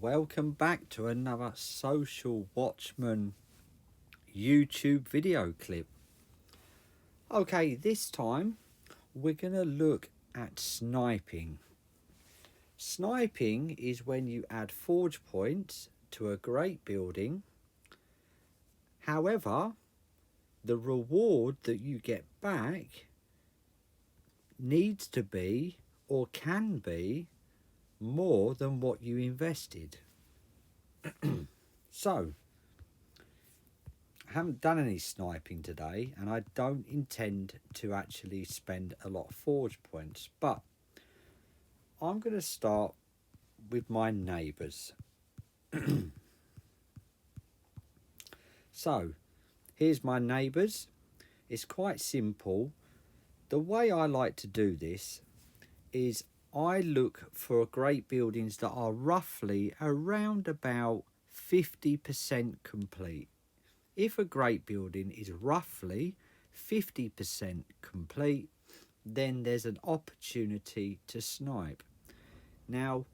Welcome back to another Social Watchman YouTube video clip. Okay, this time we're going to look at sniping. Sniping is when you add forge points to a great building. However, the reward that you get back needs to be or can be more than what you invested. So, I haven't done any sniping today, and I don't intend to actually spend a lot of forge points, but I'm going to start with my neighbours. So, here's my neighbours. It's quite simple. The way I like to do this is I look for great buildings that are roughly around about 50% complete. If a great building is roughly 50% complete, then there's an opportunity to snipe. Now,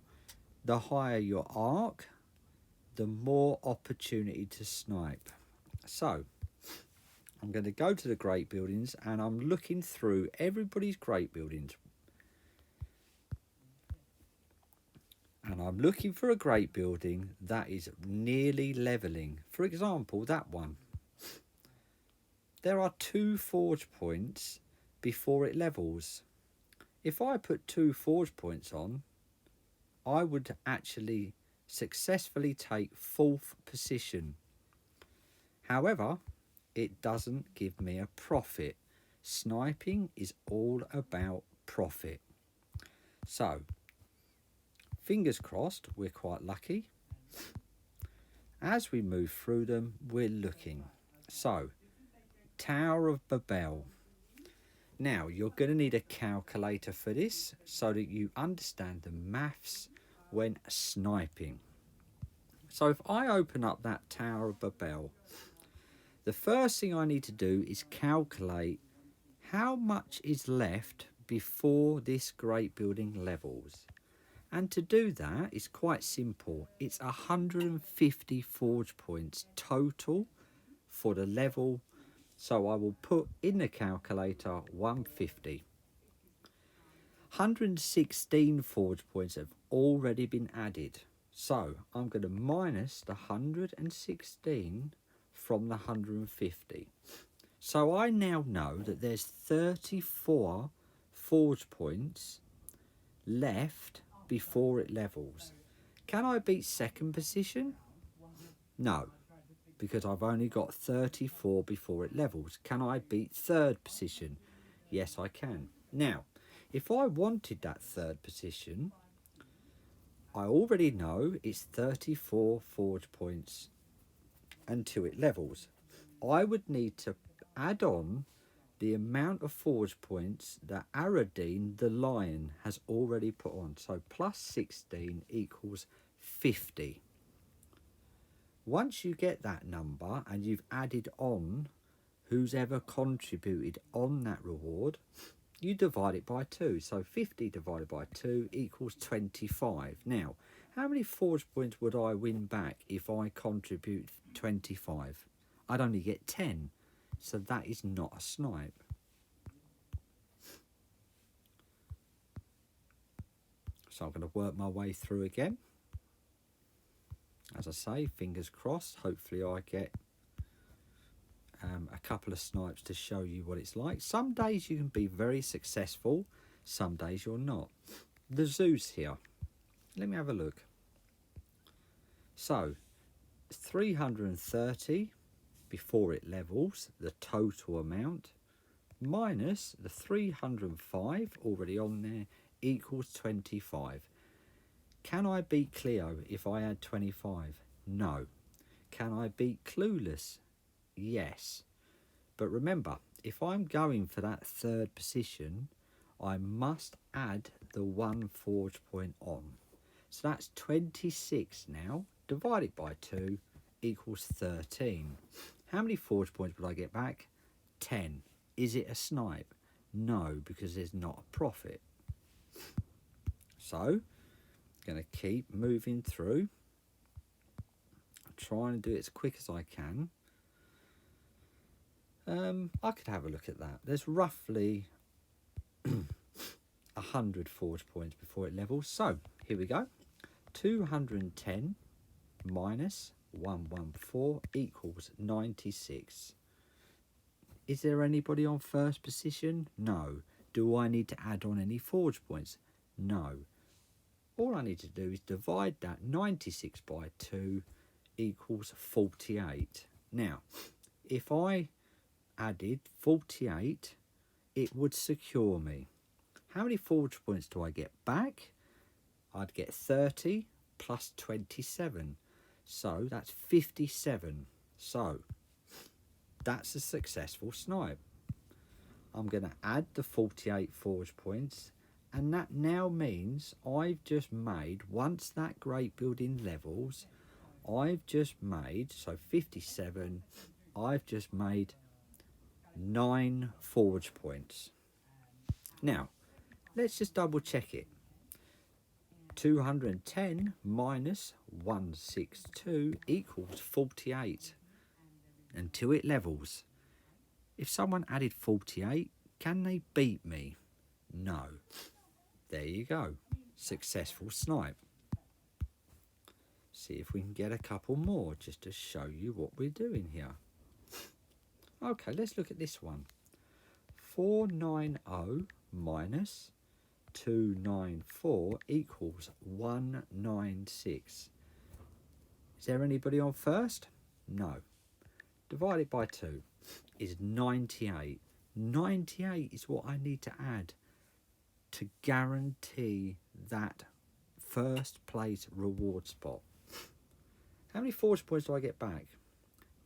the higher your arc, the more opportunity to snipe. So, I'm going to go to the great buildings and I'm looking through everybody's great buildings. And I'm looking for a great building that is nearly levelling. For example, that one. There are 2 forge points before it levels. If I put 2 forge points on, I would actually successfully take 4th position. However, it doesn't give me a profit. Sniping is all about profit. So, fingers crossed, we're quite lucky. As we move through them, we're looking. So, Tower of Babel. Now, you're going to need a calculator for this so that you understand the maths when sniping. So, if I open up that Tower of Babel, the first thing I need to do is calculate how much is left before this great building levels. And to do that, it's quite simple. It's 150 forge points total for the level. So I will put in the calculator 150. 116 forge points have already been added. So I'm going to minus the 116 from the 150. So I now know that there's 34 forge points left before it levels. Can I beat 2nd position? No, because I've only got 34 before it levels. Can I beat 3rd position? Yes, I can. Now, if I wanted that 3rd position, I already know it's 34 forge points until it levels. I would need to add on the amount of forge points that Aradine the lion has already put on. So plus 16 equals 50. Once you get that number and you've added on who's ever contributed on that reward, you divide it by 2. So 50 divided by 2 equals 25. Now, how many forge points would I win back if I contribute 25? I'd only get 10. So that is not a snipe. So I'm going to work my way through again. As I say, fingers crossed. Hopefully I get a couple of snipes to show you what it's like. Some days you can be very successful. Some days you're not. The Zeus here. Let me have a look. So, 330 before it levels, the total amount, minus the 305 already on there, equals 25. Can I beat Cleo if I add 25? No. Can I beat Clueless? Yes. But remember, if I'm going for that 3rd position, I must add the 1 forge point on. So that's 26 now, divided by 2 equals 13. How many forge points would I get back? 10. Is it a snipe? No, because there's not a profit. So, going to keep moving through. trying to do it as quick as I can. I could have a look at that. There's roughly 100 forge points before it levels. So here we go. 210 minus 114 equals 96. Is there anybody on first position? No. Do I need to add on any forge points? No. All I need to do is divide that 96 by 2 equals 48. Now, if I added 48, it would secure me. How many forge points do I get back? I'd get 30 plus 27. So that's 57. So that's a successful snipe. I'm going to add the 48 forge points, and that now means I've just made, once that great building levels, I've just made, so 57, I've just made 9 forge points. Now, let's just double check it. 210 minus 162 equals 48 until it levels. If someone added 48, can they beat me? No. There you go. Successful snipe. See if we can get a couple more just to show you what we're doing here. Okay, let's look at this one. 490 minus 294 equals 196. Is there anybody on first? No. Divided by 2 is 98. 98 is what I need to add to guarantee that first place reward spot. How many forge points do I get back?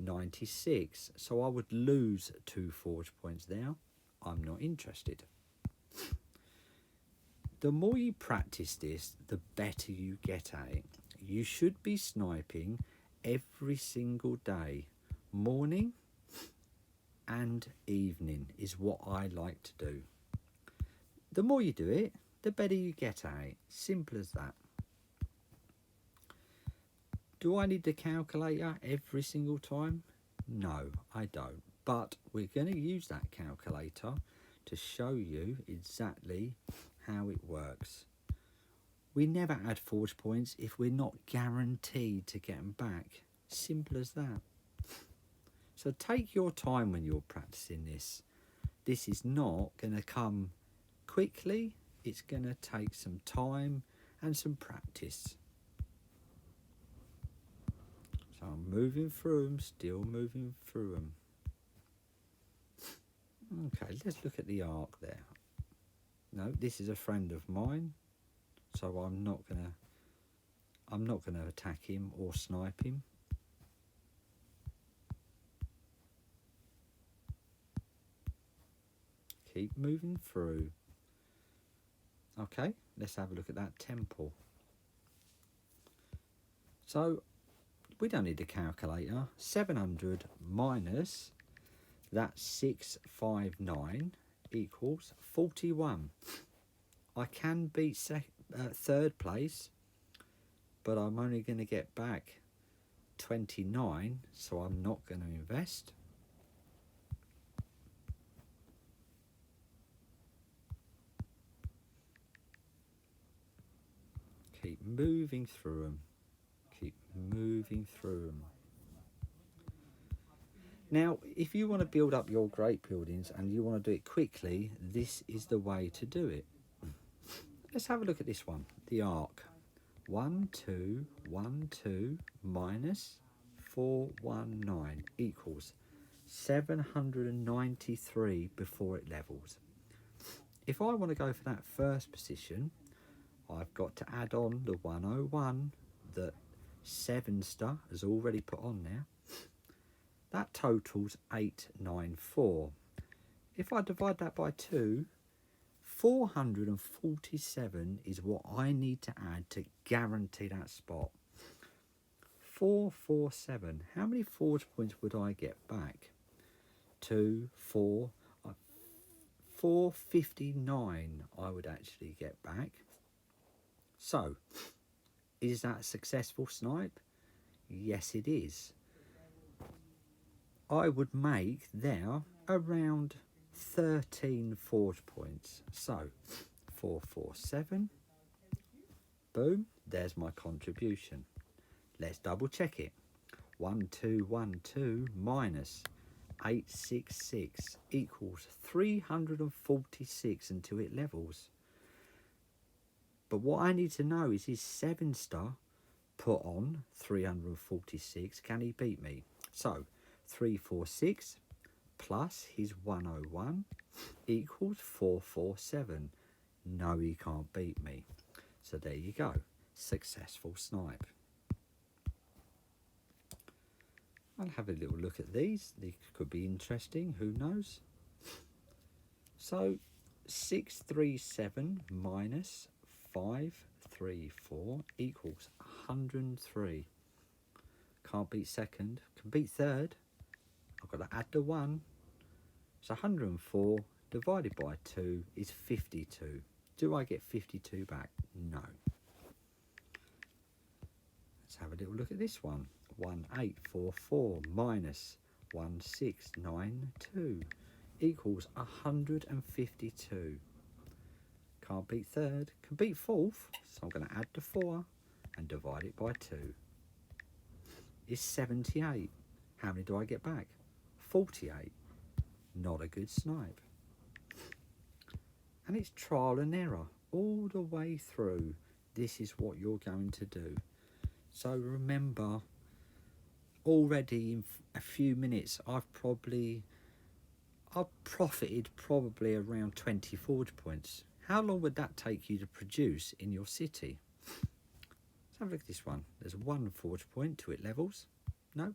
96. So I would lose 2 forge points there. I'm not interested. The more you practice this, the better you get at it. You should be sniping every single day. Morning and evening is what I like to do. The more you do it, the better you get at it. Simple as that. Do I need the calculator every single time? No, I don't. But we're going to use that calculator to show you exactly how it works. We never add forge points if we're not guaranteed to get them back. Simple as that. So take your time when you're practicing this. This is not going to come quickly. It's going to take some time and some practice. So I'm moving through them, still moving through them. Okay, let's look at the arc there. No, this is a friend of mine, so I'm not gonna attack him or snipe him. Keep moving through. Okay, let's have a look at that temple. So we don't need a calculator. 700 minus that 659 equals 41. I can beat third place, but I'm only going to get back 29, so I'm not going to invest. Keep moving through them. Keep moving through them. Now, if you want to build up your great buildings and you want to do it quickly, this is the way to do it. Let's have a look at this one, the arc. 1, 2, 1, 2 minus 419 equals 793 before it levels. If I want to go for that first position, I've got to add on the 101 that Sevenster has already put on there. That totals 894. If I divide that by 2, 447 is what I need to add to guarantee that spot. 447. How many forge points would I get back? 2, 4, 459 I would actually get back. So, is that a successful snipe? Yes, it is. I would make there around 13 forge points. So 447, boom, there's my contribution. Let's double check it. 1212 minus 866 equals 346 until it levels. But what I need to know is 7-star put on 346, can he beat me? So 346 plus his 101 equals 447. No, he can't beat me. So there you go. Successful snipe. I'll have a little look at these. These could be interesting. Who knows? So 637 minus 534 equals 103. Can't beat second. Can beat third. I've got to add the 1. So 104 divided by 2 is 52. Do I get 52 back? No. Let's have a little look at this one. 1844 minus 1692 equals 152. Can't beat third. Can beat fourth. So I'm going to add the 4 and divide it by 2. It's 78. How many do I get back? 48. Not a good snipe. And it's trial and error all the way through. This is what you're going to do. So remember, already in a few minutes I've profited probably around 20 forge points. How long would that take you to produce in your city? Let's have a look at this one. There's 1 forge point to it levels. No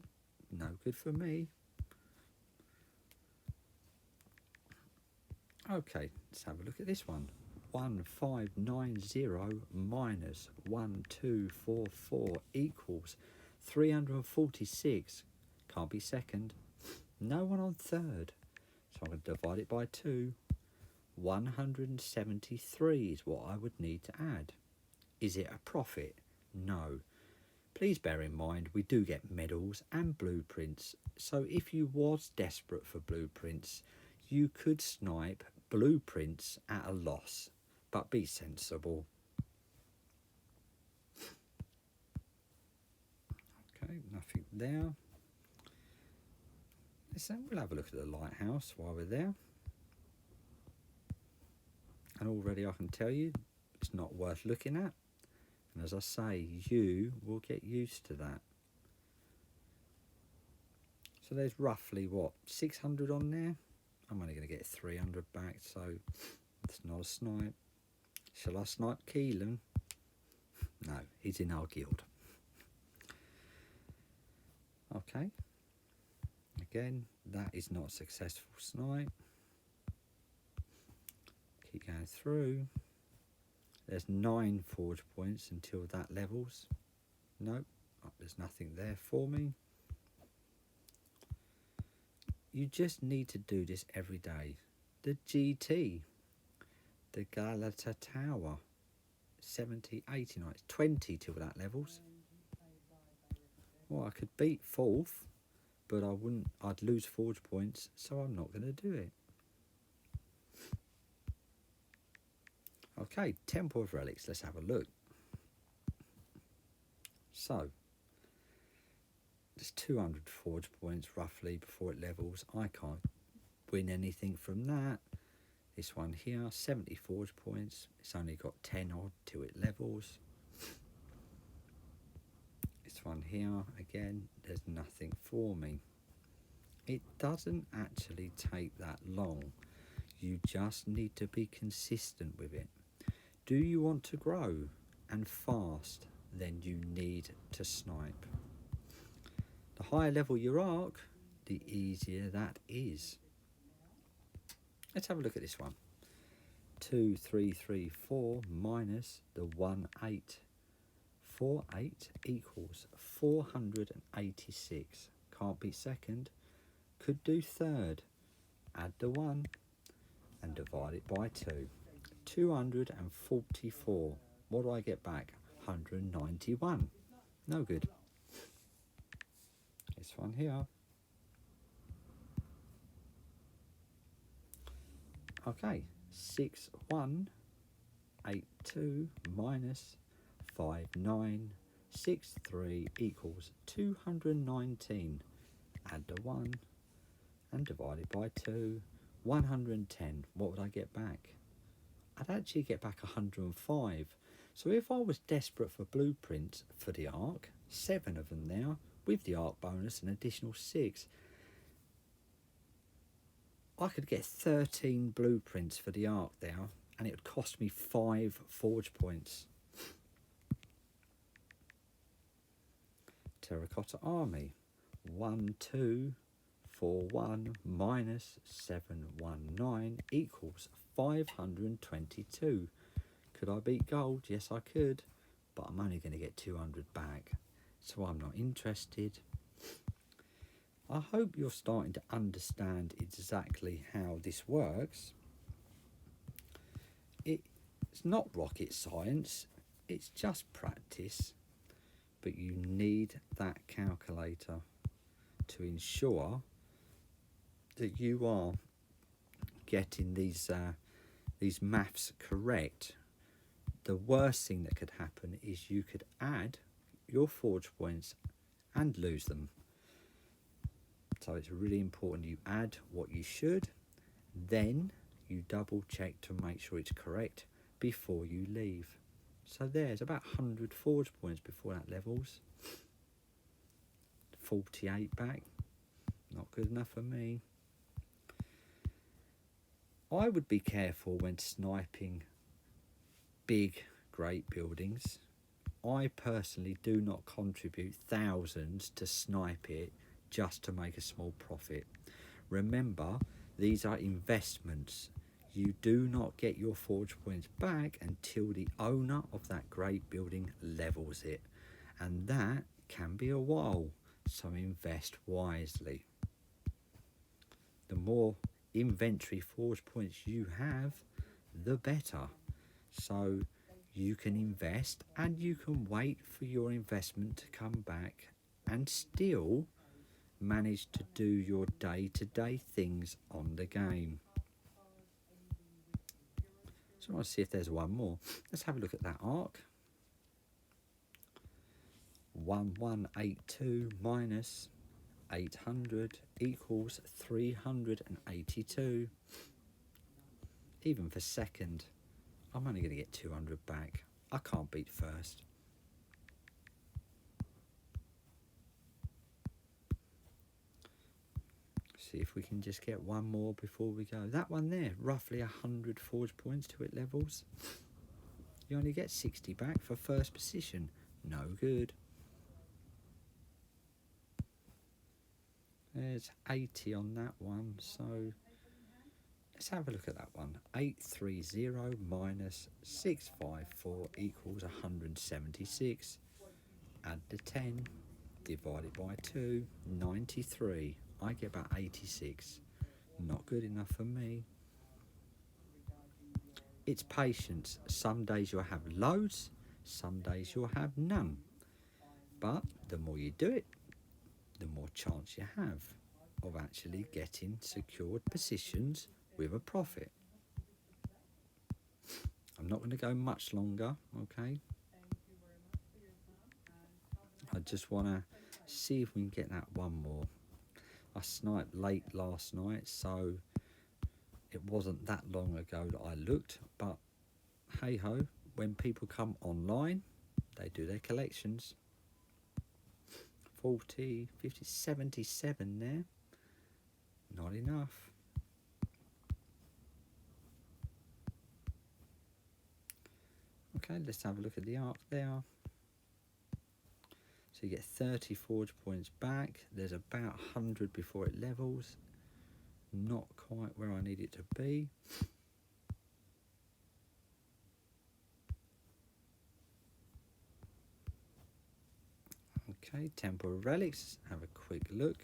good for me. Okay, let's have a look at this one. 1590 minus 1244 equals 346. Can't be second. No one on third. So I'm going to divide it by 2. 173 is what I would need to add. Is it a profit? No. Please bear in mind we do get medals and blueprints. So if you was desperate for blueprints, you could snipe blueprints at a loss. But be sensible. Okay, nothing there. Listen, we'll have a look at the lighthouse while we're there. And already I can tell you it's not worth looking at. And as I say, you will get used to that. So there's roughly, what, 600 on there? I'm only going to get 300 back, so it's not a snipe. Shall I snipe Keelan? No, he's in our guild. Okay. Again, that is not a successful snipe. Keep going through. There's 9 forge points until that levels. Nope, there's nothing there for me. You just need to do this every day. The GT, the Galata Tower, 70, 89, it's 20 till that levels. Well, I could beat fourth, but I'd lose forge points, so I'm not going to do it. Okay, Temple of Relics, let's have a look. So, there's 200 forge points roughly before it levels. I can't win anything from that. This one here, 70 forge points. It's only got 10 odd till it levels. This one here, again, there's nothing for me. It doesn't actually take that long. You just need to be consistent with it. Do you want to grow and fast? Then you need to snipe. The higher level your arc, the easier that is. Let's have a look at this one. 2334 minus the 1848 equals 486. Can't be second. Could do third. Add the 1 and divide it by 2. 244. What do I get back? 191. No good. this one here. Okay, 6182 minus 5963 equals 219. Add the 1 and divide it by 2. 110. What would I get back? I'd actually get back 105. So if I was desperate for blueprints for the arc, 7 of them now, with the arc bonus an additional 6, I could get 13 blueprints for the arc there, and it would cost me 5 forge points. Terracotta Army. 1241 minus 719 equals 522. Could I beat gold? Yes, I could, but I'm only going to get 200 back, so I'm not interested. I hope you're starting to understand exactly how this works. It's not rocket science, it's just practice, but you need that calculator to ensure that you are getting these maths correct. The worst thing that could happen is you could add your forge points and lose them. So it's really important you add what you should, then you double check to make sure it's correct before you leave. So there's about 100 forge points before that levels. 48 back, not good enough for me. I would be careful when sniping big, great buildings. I personally do not contribute thousands to snipe it just to make a small profit. Remember, these are investments. You do not get your forge points back until the owner of that great building levels it, and that can be a while, so invest wisely. The more inventory forge points you have, the better. So you can invest and you can wait for your investment to come back and still manage to do your day-to-day things on the game. So I want to see if there's one more. Let's have a look at that arc. 1182 minus 800 equals 382. Even for second, I'm only going to get 200 back. I can't beat first. See if we can just get one more before we go. That one there, roughly 100 forge points to it levels. You only get 60 back for first position. No good. There's 80 on that one, so let's have a look at that one. 830 minus 654 equals 176. Add the 10, divided by 2, 93. I get about 86. Not good enough for me. It's patience. Some days you'll have loads, some days you'll have none. But the more you do it, the more chance you have of actually getting secured positions with a profit. I'm not going to go much longer, okay? I just want to see if we can get that one more. I sniped late last night, so it wasn't that long ago that I looked, but hey ho, when people come online, they do their collections. 40, 50, 77 there. Not enough. Okay, let's have a look at the arc there. So you get 30 forge points back. There's about 100 before it levels. Not quite where I need it to be. Okay, temple relics. Have a quick look.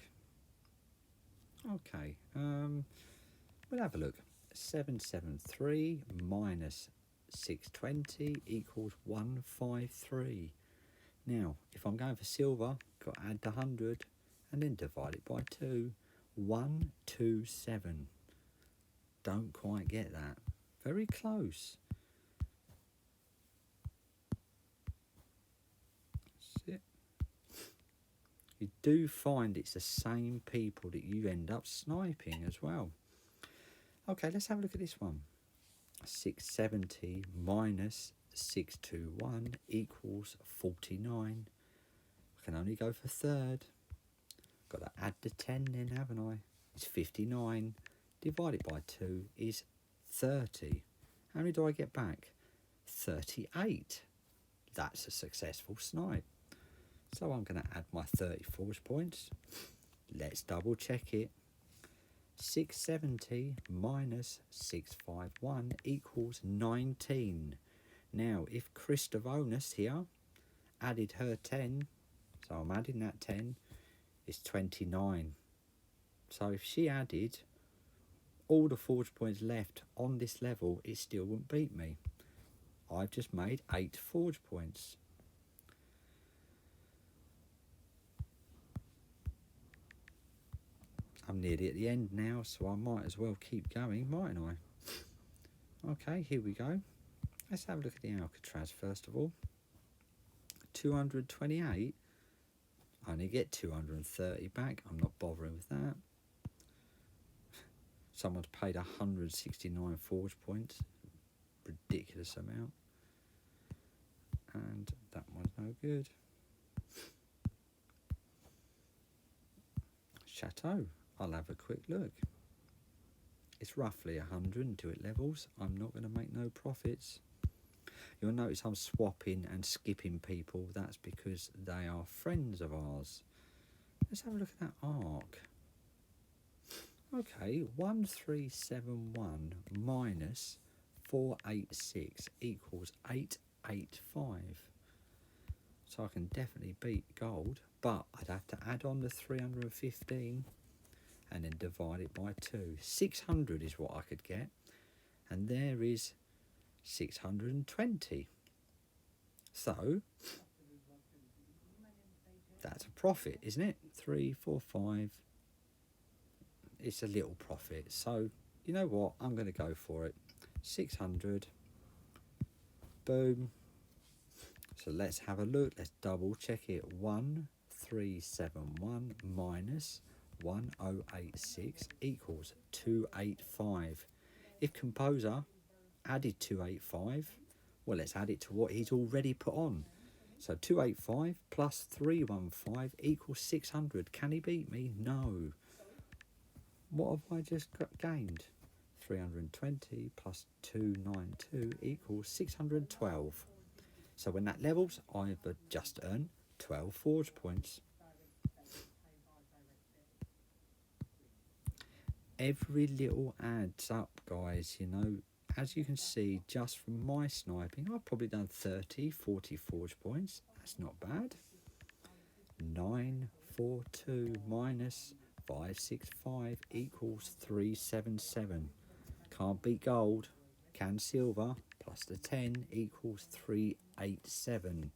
Okay, we'll have a look. 773 minus 620 equals 153. Now, if I'm going for silver, got to add the 100 and then divide it by 2. 127. Don't quite get that. Very close. That's it. You do find it's the same people that you end up sniping as well. Okay, let's have a look at this one. 670 minus 621 equals 49. I can only go for third. Got to add the 10 then, haven't I? It's 59. Divided by 2 is 30. How many do I get back? 38. That's a successful snipe. So I'm going to add my 30 forge points. Let's double check it. 670 minus 651 equals 19. Now, if Christovonus here added her 10, so I'm adding that 10, it's 29. So if she added all the forge points left on this level, it still wouldn't beat me. I've just made 8 forge points. I'm nearly at the end now, so I might as well keep going, mightn't I? Okay, here we go. Let's have a look at the Alcatraz first of all. 228. I only get 230 back. I'm not bothering with that. Someone's paid 169 forge points. Ridiculous amount. And that one's no good. Chateau. I'll have a quick look. It's roughly 100 until it levels. I'm not going to make no profits. You'll notice I'm swapping and skipping people. That's because they are friends of ours. Let's have a look at that arc. Okay, 1371 minus 486 equals 885. So I can definitely beat gold, but I'd have to add on the 315 and then divide it by 2. 600 is what I could get, and there is 620. So that's a profit, isn't it? 3, 4, 5. It's a little profit. So you know what? I'm going to go for it. 600. Boom. So let's have a look. Let's double check it. 1371 minus 1086 equals 285. If Composer added 285, well, let's add it to what he's already put on. So 285 plus 315 equals 600. Can he beat me? No. What have I just gained? 320 plus 292 equals 612. So when that levels, I've just earned 12 forge points. Every little adds up, guys. You know, as you can see, just from my sniping, I've probably done 30, 40 forge points. That's not bad. 942 minus 565 equals 377. Can't beat gold. Can silver plus the 10 equals 387.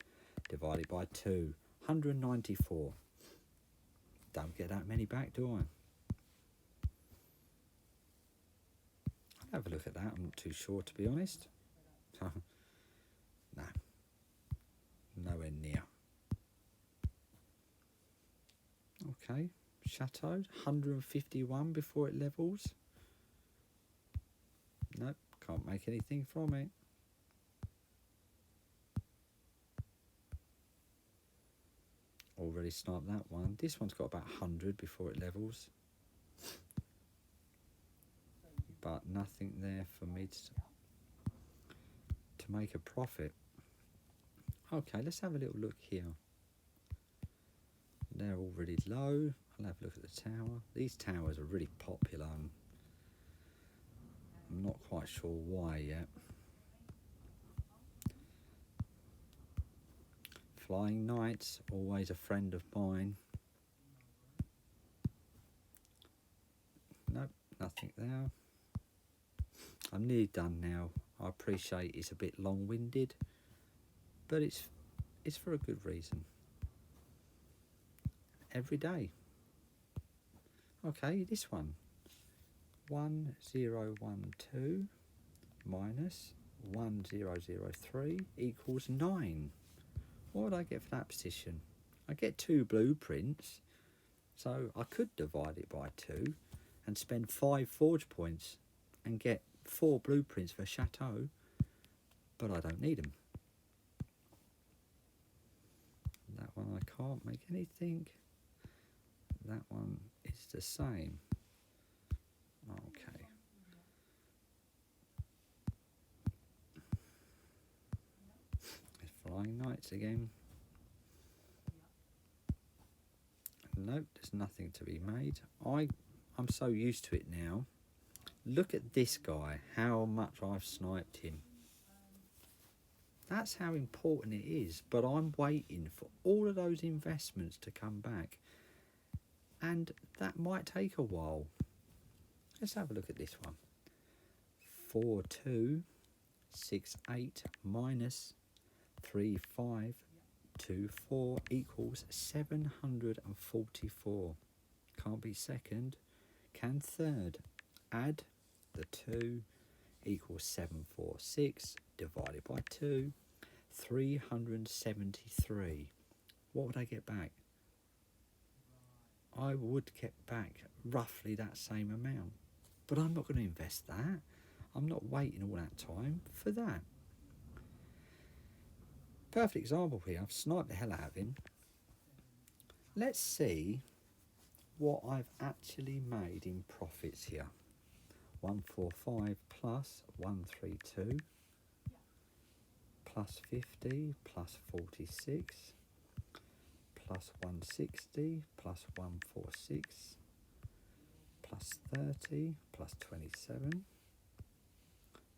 Divided by 2. 194. Don't get that many back, do I? I'll have a look at that. I'm not too sure, to be honest. No. Nowhere near. Okay. Chateau. 151 before it levels. Nope. Can't make anything from it. Already sniped that one. This one's got about 100 before it levels. But nothing there for me to make a profit. Okay, let's have a little look here. They're already low. I'll have a look at the tower. These towers are really popular. I'm not quite sure why yet. Flying Knights, always a friend of mine. Nope, nothing there. I'm nearly done now. I appreciate it's a bit long-winded, but it's for a good reason. Every day. Okay, this one. 1012 minus 1003 equals 9. What would I get for that position? I get 2 blueprints, so I could divide it by 2 and spend 5 forge points and get 4 blueprints for Chateau, but I don't need them. That one I can't make anything. That one is the same. Okay. It's Flying Knights again. Nope, there's nothing to be made. I'm so used to it now. Look at this guy, how much I've sniped him. That's how important it is, but I'm waiting for all of those investments to come back, and that might take a while. Let's have a look at this one. 4268 minus 3524 equals 744. Can't be second, can third. Add the 2 equals 746 divided by 2, 373. What would I get back? I would get back roughly that same amount, but I'm not going to invest that. I'm not waiting all that time for that. Perfect example here. I've sniped the hell out of him. Let's see what I've actually made in profits here. 145 plus 132 plus 50 plus 46 plus 160 plus 146 plus 30 plus 27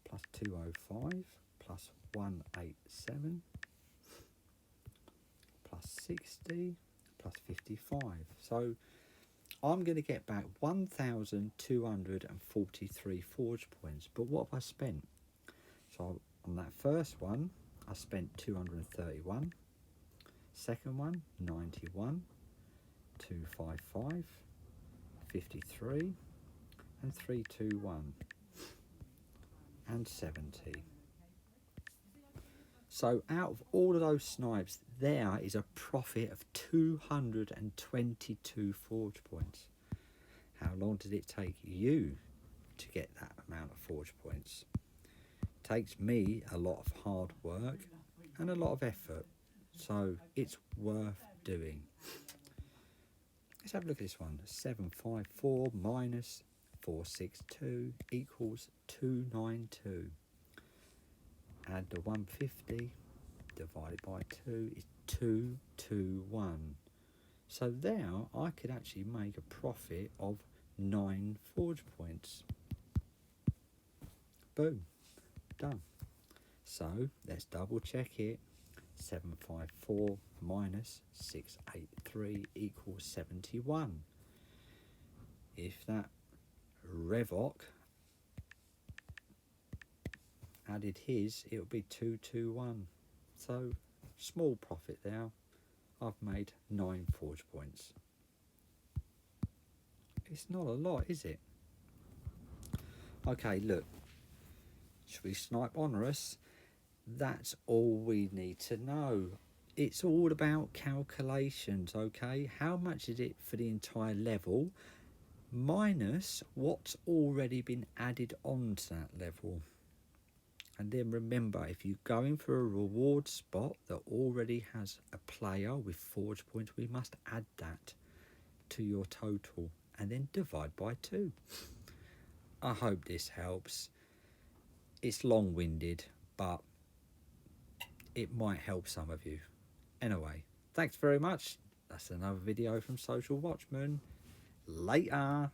plus 205 plus 187 plus 60 plus 55. So I'm going to get back 1,243 forge points. But what have I spent? So on that first one, I spent 231. Second one, 91, 255, 53, and 321, and 70. So out of all of those snipes, there is a profit of 222 forge points. How long did it take you to get that amount of forge points? It takes me a lot of hard work and a lot of effort, so it's worth doing. Let's have a look at this one. 754 minus 462 equals 292. Add the 150 divided by 2 is 221. So there I could actually make a profit of 9 forge points. Boom, done. So let's double check it. 754 minus 683 equals 71. If that Revok added his, it would be 221. So small profit there. I've made 9 forge points. It's not a lot, is it? Okay, look. Should we snipe Honorous? That's all we need to know. It's all about calculations, okay? How much is it for the entire level minus what's already been added on to that level? And then remember, if you're going for a reward spot that already has a player with forge points, we must add that to your total and then divide by 2. I hope this helps. It's long-winded, but it might help some of you. Anyway, thanks very much. That's another video from Social Watchman. Later.